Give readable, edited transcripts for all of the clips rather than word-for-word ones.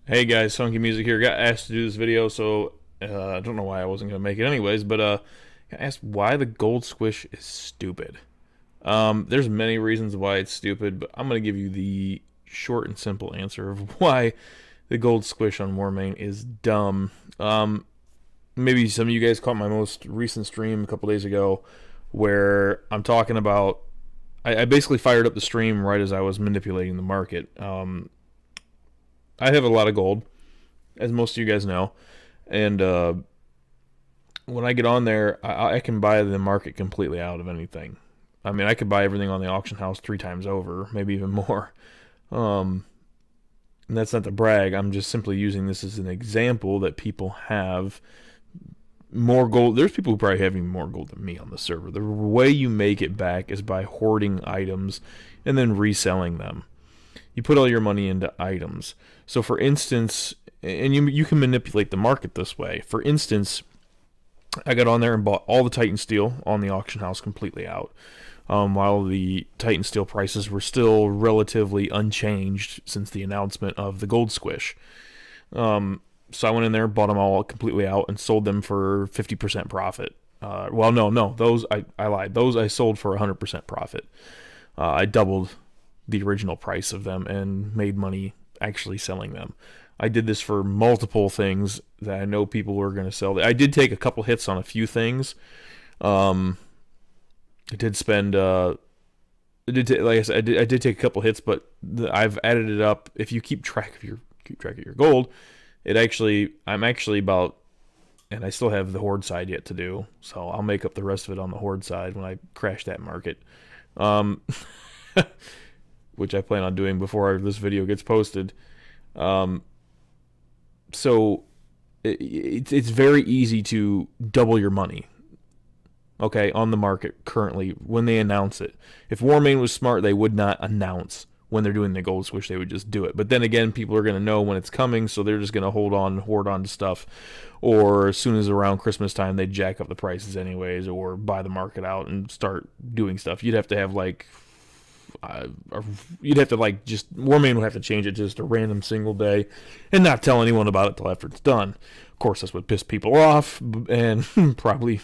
Hey guys, Funkymusic here. Got asked to do this video, so I don't know why I wasn't gonna make it anyways. But got asked why the gold squish is stupid. There's many reasons why it's stupid, but I'm gonna give you the short and simple answer of why the gold squish on Warmane is dumb. Maybe some of you guys caught my most recent stream a couple days ago, where I'm talking about. I basically fired up the stream right as I was manipulating the market. I have a lot of gold, as most of you guys know, and when I get on there, I can buy the market completely out of anything. I mean, I could buy everything on the auction house 3 times over, maybe even more. And that's not to brag. I'm just simply using this as an example that people have more gold. There's people who probably have even more gold than me on the server. The way you make it back is by hoarding items and then reselling them. You put all your money into items. So for instance, and you can manipulate the market this way. For instance, I got on there and bought all the Titan steel on the auction house completely out, while the Titan steel prices were still relatively unchanged since the announcement of the gold squish. So I went in there, bought them all completely out, and sold them for 50% profit. Well, no, those I lied. Those I sold for 100% profit. I doubled the original price of them and made money actually selling them. I did this for multiple things that I know people were going to sell. I did take a couple hits on a few things. I did spend, like I said, I did take a couple hits, but I've added it up. If you keep track of your gold, I'm actually about, and I still have the horde side yet to do, so I'll make up the rest of it on the horde side when I crash that market. Which I plan on doing before this video gets posted. So it's very easy to double your money, okay, on the market currently when they announce it. If Warmane was smart, they would not announce when they're doing the gold switch. They would just do it. But then again, people are going to know when it's coming, so they're just going to hold on, hoard on to stuff. Or as soon as around Christmas time, they jack up the prices anyways, or buy the market out and start doing stuff. You'd have to have like Warmane would have to change it just a random single day and not tell anyone about it till after it's done. Of course, that's what pissed people off, and probably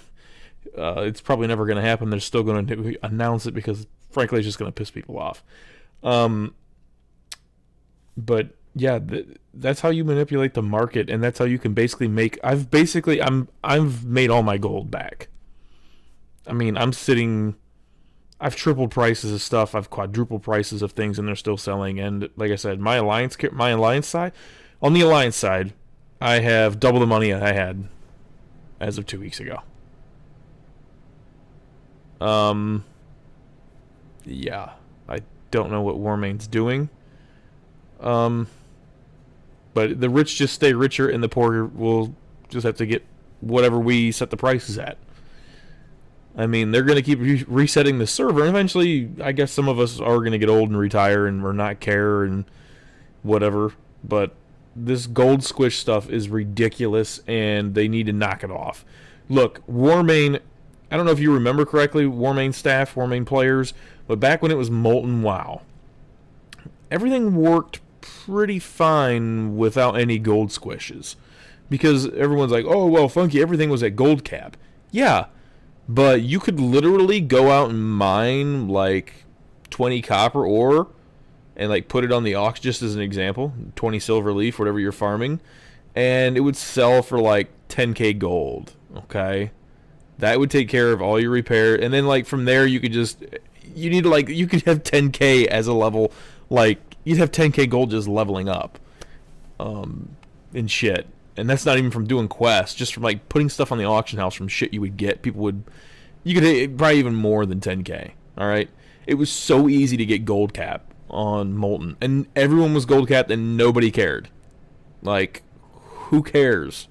it's probably never going to happen. They're still going to announce it because, frankly, it's just going to piss people off. But yeah, that's how you manipulate the market, and that's how you can basically make. I've made all my gold back. I mean, I've tripled prices of stuff. I've quadrupled prices of things, and they're still selling. And like I said, my alliance side, on the alliance side, I have double the money I had as of 2 weeks ago. Yeah, I don't know what Warmane's doing. But the rich just stay richer, and the poor will just have to get whatever we set the prices at. I mean, they're going to keep resetting the server, and eventually, I guess some of us are going to get old and retire and or not care and whatever. But this gold squish stuff is ridiculous, and they need to knock it off. Look, Warmane, I don't know if you remember correctly, Warmane staff, Warmane players, but back when it was Molten WoW, everything worked pretty fine without any gold squishes. Because everyone's like, oh, well, Funky, everything was at gold cap. Yeah. But you could literally go out and mine like 20 copper ore and like put it on the auction, just as an example, 20 silver leaf, whatever you're farming, and it would sell for like 10k gold, okay? That would take care of all your repair, and then like from there you could just, you could have 10k as a level, like you'd have 10k gold just leveling up and shit. And that's not even from doing quests, just from like putting stuff on the auction house from shit you would get. You could probably even more than 10k. All right, it was so easy to get gold cap on Molten, and everyone was gold capped, and nobody cared. Like, who cares?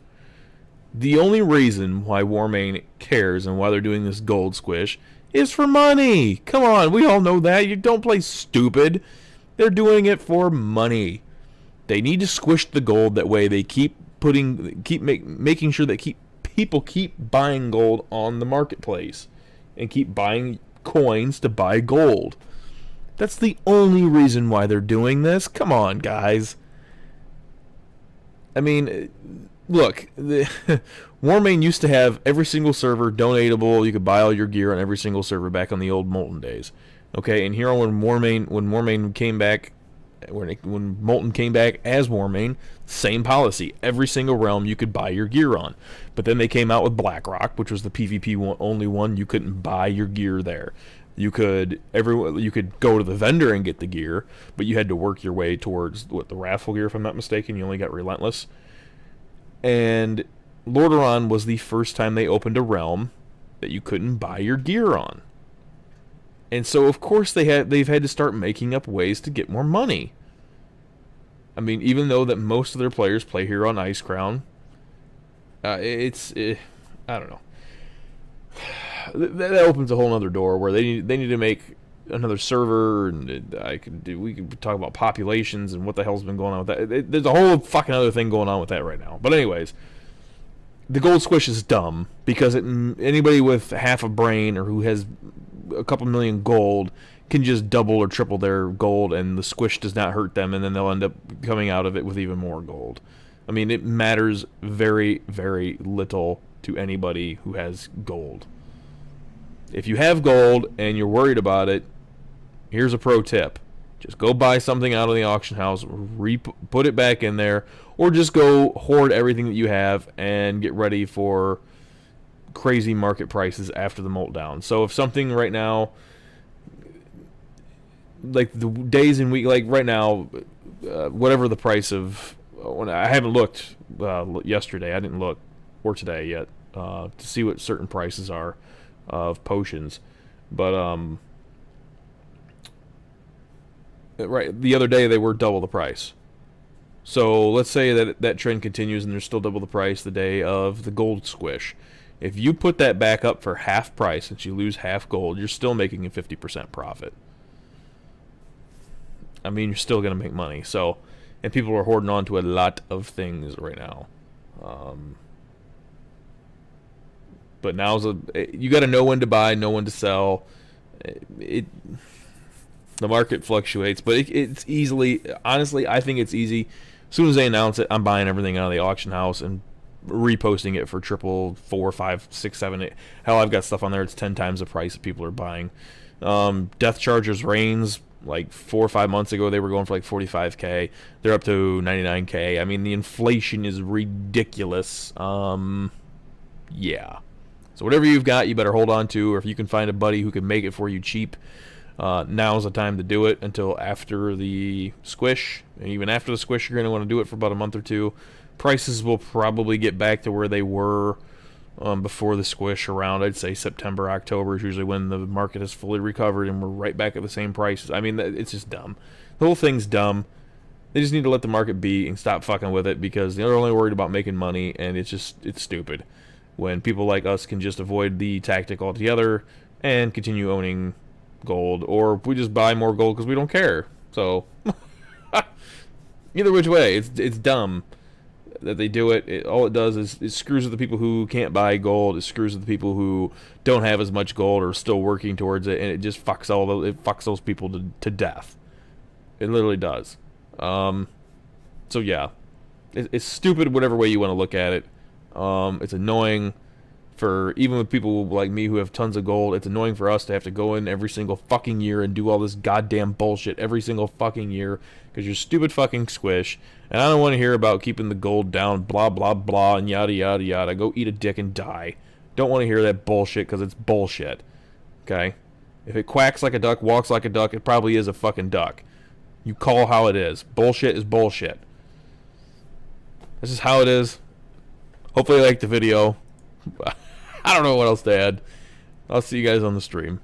The only reason why Warmane cares and why they're doing this gold squish is for money. Come on, we all know that. You don't play stupid. They're doing it for money. They need to squish the gold, that way they keep making sure that people keep buying gold on the marketplace and keep buying coins to buy gold. That's the only reason why they're doing this. Come on, guys. I mean, look, Warmane used to have every single server donatable. You could buy all your gear on every single server back on the old Molten days. Okay, and here when Warmane came back, when Molten came back as Warmane, same policy. Every single realm you could buy your gear on. But then they came out with BlackRock, which was the PvP only one. You couldn't buy your gear there. You could go to the vendor and get the gear, but you had to work your way towards the raffle gear, if I'm not mistaken. You only got Relentless. And Lordaeron was the first time they opened a realm that you couldn't buy your gear on. And so of course they've had to start making up ways to get more money. I mean, even though that most of their players play here on Icecrown, I don't know. That opens a whole other door where they need to make another server, and we could talk about populations and what the hell's been going on with that. There's a whole fucking other thing going on with that right now. But anyways, the gold squish is dumb because anybody with half a brain or who has a couple million gold can just double or triple their gold, and the squish does not hurt them, and then they'll end up coming out of it with even more gold. I mean, it matters very, very little to anybody who has gold. If you have gold and you're worried about it, here's a pro tip. Just go buy something out of the auction house, put it back in there, or just go hoard everything that you have and get ready for crazy market prices after the meltdown. So if something right now, like the days and week, like right now, whatever the price of, I haven't looked yesterday, I didn't look, or today yet, to see what certain prices are of potions, but right, the other day they were double the price. So let's say that trend continues and they're still double the price the day of the gold squish. If you put that back up for half price, since you lose half gold, you're still making a 50% profit. I mean, you're still going to make money. So, and people are hoarding on to a lot of things right now. But now's you got to know when to buy, know when to sell. The market fluctuates, but it's easily, honestly, I think it's easy. As soon as they announce it, I'm buying everything out of the auction house and reposting it for triple, 4, 5, 6, 7, 8. Hell, I've got stuff on there. It's 10 times the price that people are buying. Death Chargers Reigns, like 4 or 5 months ago, they were going for like 45K. They're up to 99K. I mean, the inflation is ridiculous. Yeah. So whatever you've got, you better hold on to, or if you can find a buddy who can make it for you cheap, now's the time to do it until after the squish. And even after the squish, you're going to want to do it for about a month or two. Prices will probably get back to where they were before the squish, around, I'd say, September, October is usually when the market has fully recovered and we're right back at the same prices. I mean, it's just dumb. The whole thing's dumb. They just need to let the market be and stop fucking with it, because they're only worried about making money, and it's stupid when people like us can just avoid the tactic altogether and continue owning gold, or we just buy more gold because we don't care. So either which way, it's dumb that they do it. All it does is it screws with the people who can't buy gold. It screws with the people who don't have as much gold or are still working towards it, and it just fucks those people to death. It literally does. So yeah, it's stupid whatever way you want to look at it. It's annoying for even with people like me who have tons of gold. It's annoying for us to have to go in every single fucking year and do all this goddamn bullshit every single fucking year because you're stupid fucking squish. And I don't want to hear about keeping the gold down, blah blah blah, and yada yada yada. Go eat a dick and die. Don't want to hear that bullshit because it's bullshit. Okay? If it quacks like a duck, walks like a duck, it probably is a fucking duck. You call how it is. Bullshit is bullshit. This is how it is. Hopefully you liked the video. I don't know what else to add. I'll see you guys on the stream.